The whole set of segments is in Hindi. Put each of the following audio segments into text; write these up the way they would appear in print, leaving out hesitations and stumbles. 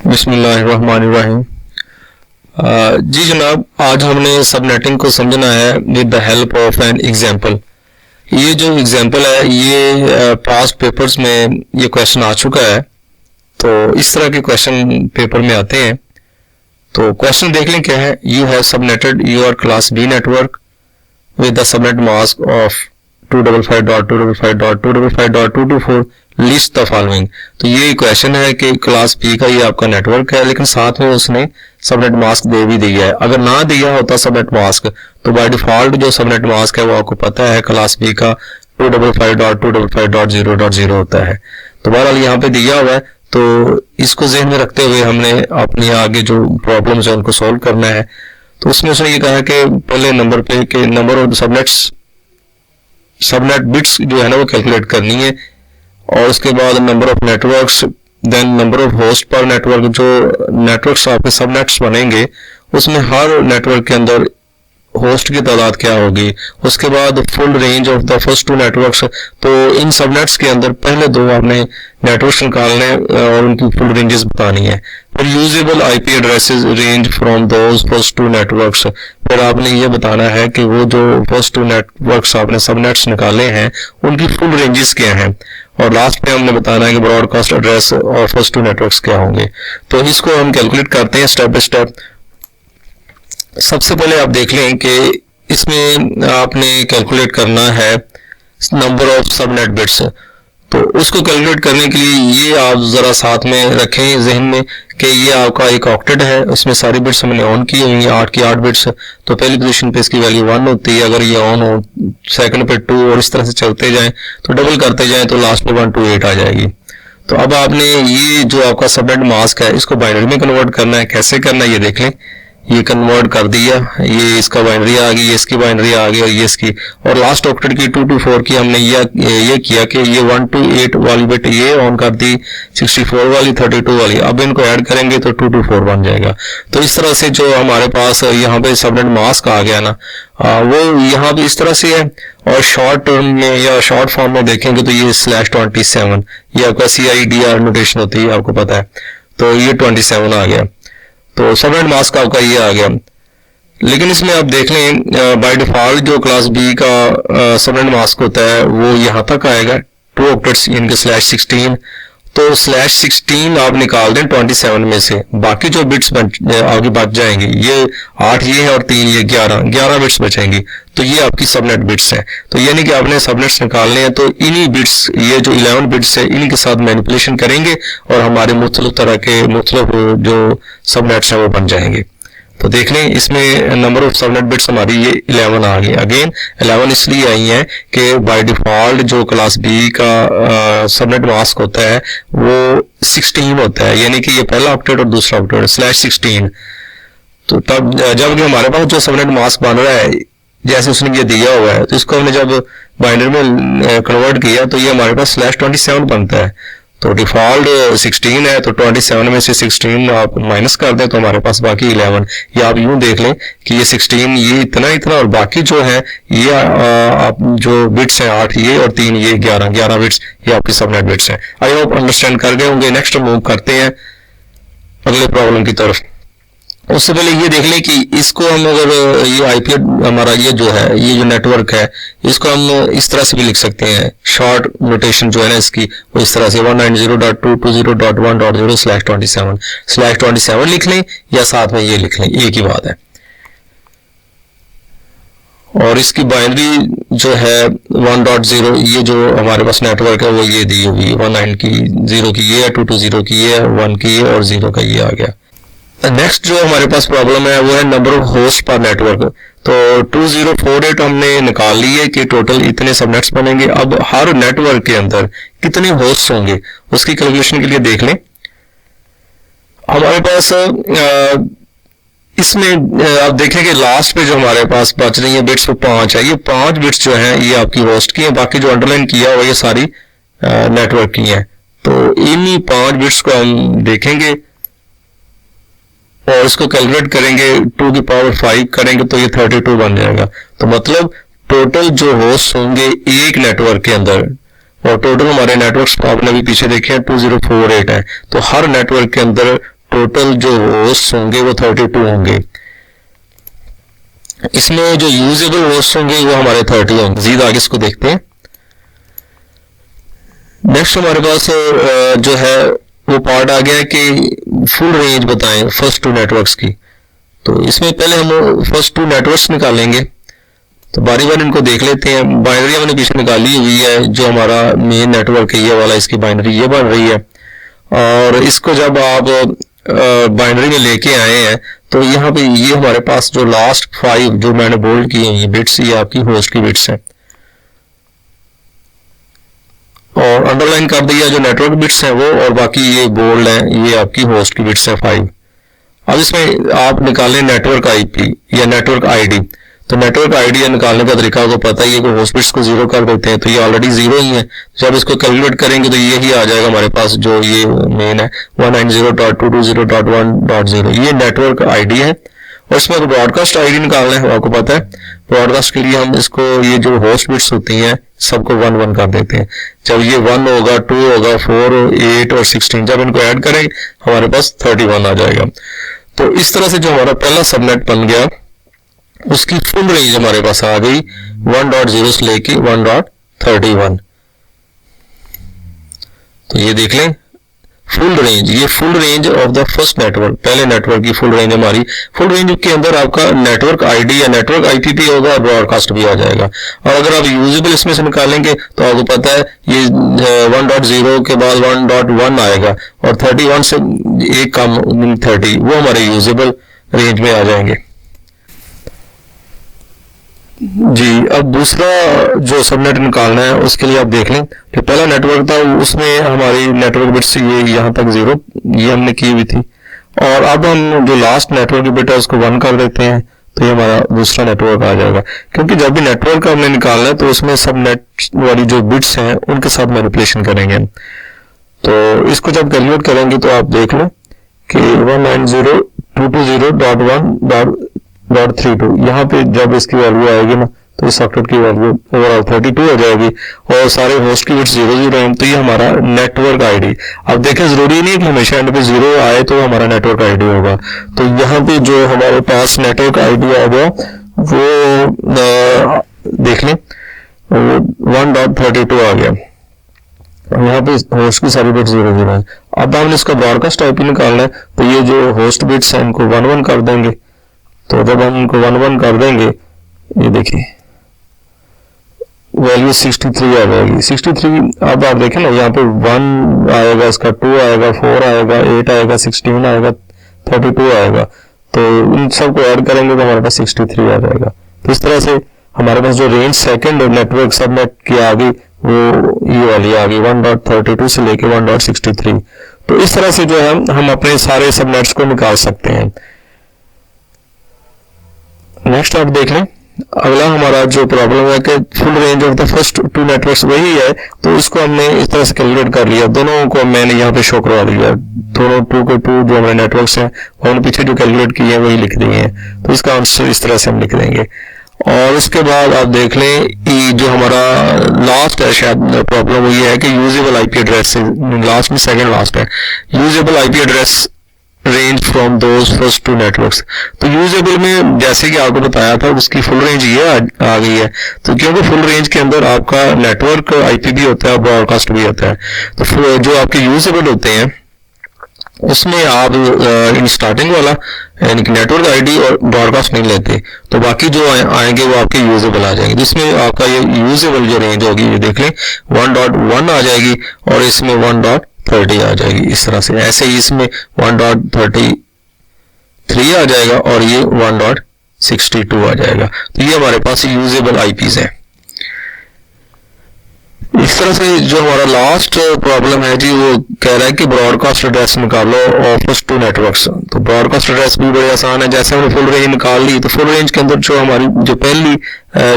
बिस्मिल्लाहिर्रहमानिर्रहीम। जी जनाब, आज हमने सबनेटिंग को समझना है with the help of an example. ये जो एग्जांपल है ये पास्ट पेपर्स में ये क्वेश्चन आ चुका है, तो इस तरह के क्वेश्चन पेपर में आते हैं। तो क्वेश्चन देख लें क्या है। You have subnetted your class B network with the subnet mask of 255.255.255.224 list the following. तो ये क्वेश्चन है कि क्लास बी का ये आपका नेटवर्क है, लेकिन साथ में उसने सबनेट मास्क दे भी दिया है। अगर ना दिया होता सबनेट मास्क तो बाय डिफॉल्ट जो सबनेट मास्क है वो आपको पता है क्लास बी का 255.255.0.0 होता है। तो बहरहाल यहाँ पे दिया हुआ है, तो इसको ज़हन में रखते हुए हमने अपनी आगे जो प्रॉब्लम्स है उनको सोल्व करना है। तो उसमें उसने ये कहा कि पहले नंबर पे कि नंबर ऑफ सबनेट बिट्स जो है ना वो कैलकुलेट करनी है, और उसके बाद number of networks, then number of host per network. जो नेटवर्क्स आपके सबनेट्स बनेंगे उसमें हर नेटवर्क के अंदर होस्ट की तादाद क्या होगी। उसके बाद full range of the first two networks. तो इन सबनेट्स के अंदर पहले दो आपने नेटवर्क्स निकालने और उनकी फुल रेंजेस बतानी है। फिर usable IP addresses range from those first two networks. फिर आपने ये बताना है कि वो जो फर्स्ट टू नेटवर्क्स आपने सबनेट्स निकाले हैं उनकी फुल रेंजेस क्या हैं, और लास्ट में हमने बताना है कि ब्रॉडकास्ट एड्रेस और फर्स्ट टू नेटवर्क्स क्या होंगे। तो इसको हम कैलकुलेट करते हैं स्टेप बाय स्टेप। सबसे पहले आप देख लें कि इसमें आपने कैलकुलेट करना है नंबर ऑफ सबनेट बिट्स। तो उसको कैलकुलेट करने के लिए ये आप ज़रा साथ में रखें जहन में कि ये आपका एक ऑक्टेट है, इसमें सारी बिट्स हमने ऑन की हुई हैं, 8 की 8 बिट्स। तो पहली पोजीशन पे इसकी वैल्यू 1 होती है। अगर ये ऑन हो, सेकंड पे 2 और इस तरह से चलते जाएं तो डबल करते जाएं तो लास्ट में 128 आ जाएगी। तो अब आपने ये जो आपका सबनेट मास्क है इसको बाइनरी में कन्वर्ट करना है। कैसे करना है ये देख लें। ये कन्वर्ट कर दिया, ये इसका बाइनरी आ गई, ये इसकी बाइनरी आ गई और ये इसकी, और लास्ट ऑक्टेट की 224 की हमने ये किया कि ये 128 वाली बिट ये ऑन कर दी, 64 वाली, 32 वाली। अब इनको ऐड करेंगे तो 224 बन जाएगा। तो इस तरह से जो हमारे पास यहाँ पे सबनेट मास्क आ गया ना, वो यहाँ पे इस तरह से है। और शॉर्ट टर्म में या शॉर्ट फॉर्म में देखेंगे तो ये /27 ये आपका CIDR नोटेशन होती है, आपको पता है। तो ये 27 आ गया, तो सबनेट मास्क आपका ये आ गया। लेकिन इसमें आप देख लें बाय डिफॉल्ट जो क्लास बी का सबनेट मास्क होता है वो यहाँ तक आएगा 2 ऑक्टेट्स इनके /16। तो /16 आप निकाल दें 27 में से, बाकी जो बिट्स आगे बच जाएंगे ये 8 ये है और 3 ये 11 बिट्स बचेंगी। तो ये आपकी सबनेट बिट्स हैं। तो यानी कि आपने सबनेट्स निकालने हैं तो इन्हीं बिट्स, ये जो 11 बिट्स है इन्हीं के साथ मैनिपुलेशन करेंगे और हमारे मुख्तलिफ तरह के मुख्तलिफ जो सबनेट्स हैं वो बन जाएंगे। तो देख लें इसमें नंबर ऑफ सबनेट बिट्स हमारी ये 11 आ गई। अगेन 11 इसलिए आई हैं कि बाय डिफॉल्ट जो क्लास बी का सबनेट मास्क होता है वो 16 होता है, यानी कि ये पहला ऑक्टेट और दूसरा ऑक्टेट /16। तो तब जब हमारे पास जो सबनेट मास्क बन रहा है जैसे उसने ये दिया हुआ है, तो इसको हमने जब बाइनरी में कन्वर्ट किया तो ये हमारे पास /27 बनता है। तो डिफॉल्ट 16 है, तो 27 में से 16 आप माइनस कर दें तो हमारे पास बाकी 11। ये आप यूं देख लें कि ये 16 ये इतना और बाकी जो है ये आप जो बिट्स हैं 8 ये और 3 ये 11 बिट्स ये आपकी सबनेट बिट्स हैं। आई होप अंडरस्टैंड कर गए होंगे। नेक्स्ट मूव करते हैं अगले प्रॉब्लम की तरफ। उससे पहले ये देख लें कि इसको हम अगर ये आईपी हमारा ये जो है ये जो नेटवर्क है इसको हम इस तरह से भी लिख सकते हैं। शॉर्ट नोटेशन जो है ना इसकी वो इस तरह से 190.220.1.0/27 लिख लें या साथ में ये लिख लें, एक ही बात है। और इसकी बाइनरी जो है 1.0 ये जो हमारे पास नेटवर्क है वो ये दी हुई 19 की, 0 की ये है, 220 की ये है, 1 की ये और 0 का ये आ गया। नेक्स्ट जो हमारे पास प्रॉब्लम है वो है number of host per network. तो 2048 हमने निकाल ली है कि टोटल इतने सबनेट्स बनेंगे। अब हर नेटवर्क के अंदर कितने होस्ट होंगे उसकी कैलकुलेशन के लिए देख लें। हमारे पास इसमें आप देखें कि लास्ट पे जो हमारे पास बच रही है बिट्स वो 5 है। ये 5 बिट्स जो हैं ये आपकी होस्ट की हैं, बाकी जो अंडरलाइन किया हुआ ये सारी नेटवर्क की हैं। तो इन्हीं 5 बिट्स को हम देखेंगे और इसको कैलकुलेट करेंगे 2⁵ करेंगे तो ये 32 बन जाएगा। तो मतलब टोटल जो होस्ट होंगे एक नेटवर्क के अंदर, और टोटल हमारे नेटवर्क्स आपने भी पीछे देखे हैं 2048 है, तो हर नेटवर्क के अंदर टोटल जो होस्ट होंगे वो 32 होंगे। इसमें जो यूजेबल होस्ट होंगे वो हमारे 30 होंगे। मजीद आगे इसको देखते हैं। नेक्स्ट हमारे पास जो है वो पार्ट आ गया है कि फुल रेंज बताएं फर्स्ट टू नेटवर्क्स की। तो इसमें पहले हम फर्स्ट टू नेटवर्क्स निकालेंगे, तो बारी बारी इनको देख लेते हैं। बाइनरी हमने पीछे निकाली हुई है, जो हमारा मेन नेटवर्क है ये वाला, इसकी बाइनरी ये बन रही है। और इसको जब आप बाइनरी में लेके आए हैं तो यहाँ पे ये हमारे पास जो लास्ट 5 जो मैंने बोल्ड किए हैं ये बिट्स, ये आपकी होस्ट की बिट्स हैं। और अंडरलाइन कर दिया जो नेटवर्क बिट्स हैं वो, और बाकी ये बोल्ड है ये आपकी होस्ट की बिट्स है 5। अब इसमें आप निकालें नेटवर्क आईपी या नेटवर्क आईडी। तो नेटवर्क आईडी निकालने का तरीका आपको पता ही है कि होस्ट बिट्स को 0 कर देते हैं, तो ये ऑलरेडी 0 ही है। जब इसको कैलकुलेट करेंगे तो ये ही आ जाएगा हमारे पास, जो ये मेन है 190.220.1.0, ये नेटवर्क आईडी है। और इसमें तो ब्रॉडकास्ट आईडी निकालना है, आपको पता है ब्रॉडकास्ट के लिए हम इसको ये जो होस्ट बिट्स होती हैं सबको 1 1 कर देते हैं। जब ये 1 होगा, 2 होगा, 4, 8 और 16, जब इनको ऐड करेंगे हमारे पास 31 आ जाएगा। तो इस तरह से जो हमारा पहला सबनेट बन गया उसकी फुल रेंज हमारे पास आ गई 1.0 से लेके 1.31। तो ये देख लें फुल रेंज, ये full range of the first network, पहले नेटवर्क की फुल रेंज हमारी। फुल रेंज के अंदर आपका नेटवर्क आईडी या नेटवर्क आईपीपी होगा और ब्रॉडकास्ट भी आ जाएगा। और अगर आप यूजेबल इसमें से निकालेंगे तो आपको पता है ये 1.0 के बाद 1.1 आएगा और 31 से एक कम 30, वो हमारे यूजेबल रेंज में आ जाएंगे। जी, अब दूसरा जो सबनेट निकालना है उसके लिए आप देख लें कि पहला नेटवर्क था उसमें हमारी नेटवर्क बिट्स ये यहाँ तक 0 ये हमने की हुई थी। और अब हम जो लास्ट नेटवर्क की बिट है उसको 1 कर देते हैं, तो ये हमारा दूसरा नेटवर्क आ जाएगा। क्योंकि जब भी नेटवर्क हमने निकालना है तो उसमें सब नेट वाली जो बिट्स हैं उनके साथ मैनिपुलेशन करेंगे। तो इसको जब कैलकुलेट करेंगे तो आप देख लो कि 190.220.1.32, यहाँ पे जब इसकी वैल्यू आएगी ना तो इस सॉकेट की वैल्यू ओवरऑल 32 हो जाएगी और सारे होस्ट की बिट्स 0 हैं। तो ये हमारा नेटवर्क आईडी। अब देखें जरूरी नहीं कि हमेशा एंड पे 0 आए तो हमारा नेटवर्क आईडी होगा। तो यहाँ पे जो हमारे पास नेटवर्क आईडी आ गया वो देख लें 1.32 आ गया, यहाँ पे होस्ट की सारी बिट्स 0 है। अब हमने इसका ब्रॉडकास्ट आईपी निकालना है, तो ये जो होस्ट बिट्स हैं इनको 1 1 कर देंगे। तो जब हम इनको 1 1 कर देंगे ये देखिए वैल्यू 63 आ जाएगी। 63 अब आप देखें ना यहाँ पे 1 आएगा, इसका 2 आएगा, 4 आएगा, 8 आएगा, 16 आएगा, 32 आएगा। तो इन सबको ऐड करेंगे तो हमारे पास 63 आ जाएगा। तो इस तरह से हमारे पास जो रेंज सेकंड नेटवर्क सबनेट की आ गई वो ये वाली आ गई 1.32 से लेके 1.63। तो इस तरह से जो है हम अपने सारे सबनेट्स को निकाल सकते हैं। नेक्स्ट आप देख लें, अगला हमारा जो प्रॉब्लम है कि full range of the first 2 networks वही है, तो इसको हमने इस तरह से कैलकुलेट कर लिया। दोनों को मैंने यहाँ पे शो करवा दिया, दोनों 2 के 2 जो हमारे नेटवर्क्स हैं हमने पीछे जो कैलकुलेट किए हैं वही लिख दिए हैं। तो इसका आंसर इस तरह से हम लिख देंगे। और उसके बाद आप देख लें कि जो हमारा लास्ट है शायद प्रॉब्लम वो ये है कि यूजेबल आईपी एड्रेस से लास्ट में सेकंड लास्ट है, usable IP address range from those first 2 networks. तो यूजेबल में जैसे कि आपको बताया था उसकी फुल रेंज ये आ गई है। तो क्योंकि फुल रेंज के अंदर आपका नेटवर्क आईपी भी होता है, ब्रॉडकास्ट भी होता है। तो जो आपके यूजेबल होते हैं उसमें आप इन स्टार्टिंग वाला यानी कि नेटवर्क आईडी और ब्रॉडकास्ट नहीं लेते, तो बाकी जो आएंगे वो आपके यूजेबल आ जाएंगे। जिसमें आपका ये यूजेबल जो रेंज होगी ये देख लें 1.1 आ जाएगी और इसमें 1.30 आ जाएगी। इस तरह से ऐसे ही इसमें 1.33 आ जाएगा और ये 1.62 आ जाएगा। तो ये हमारे पास यूजेबल आईपीज है। इस तरह से जो हमारा लास्ट प्रॉब्लम है जी वो कह रहा है कि ब्रॉडकास्ट एड्रेस निकालो और फर्स्ट 2 नेटवर्क्स। तो ब्रॉडकास्ट एड्रेस भी बड़े आसान है, जैसे हमने फुल रेंज निकाल ली तो फुल रेंज के अंदर जो हमारी जो पहली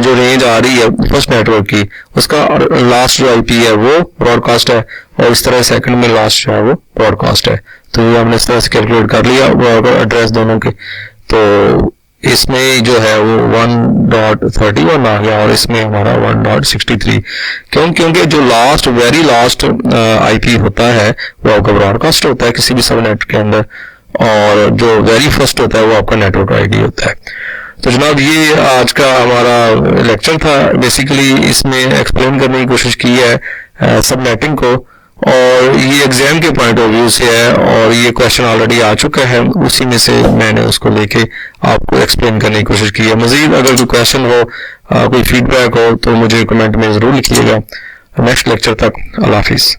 जो रेंज आ रही है फर्स्ट नेटवर्क की उसका लास्ट जो आईपी है वो ब्रॉडकास्ट है और इस तरह सेकंड में लास्ट जो है वो ब्रॉडकास्ट है। तो ये हमने इस तरह से कैलकुलेट कर लिया एड्रेस दोनों के। तो इसमें जो है वो 1.31 आ गया और इसमें हमारा 1.63। क्योंकि जो लास्ट वेरी लास्ट आईपी होता है वो आपका ब्रॉडकास्ट होता है किसी भी सबनेट के अंदर, और जो वेरी फर्स्ट होता है वो आपका नेटवर्क आईडी होता है। तो जनाब ये आज का हमारा लेक्चर था। बेसिकली इसमें एक्सप्लेन करने की कोशिश की है सबनेटिंग को, और ये एग्जाम के पॉइंट ऑफ व्यू से है, और ये क्वेश्चन ऑलरेडी आ चुका है, उसी में से मैंने उसको लेके आपको एक्सप्लेन करने की कोशिश की है। मजीद अगर कोई क्वेश्चन हो, कोई फीडबैक हो, तो मुझे कमेंट में ज़रूर लिखिएगा। नेक्स्ट लेक्चर तक अल्लाह हाफिज़।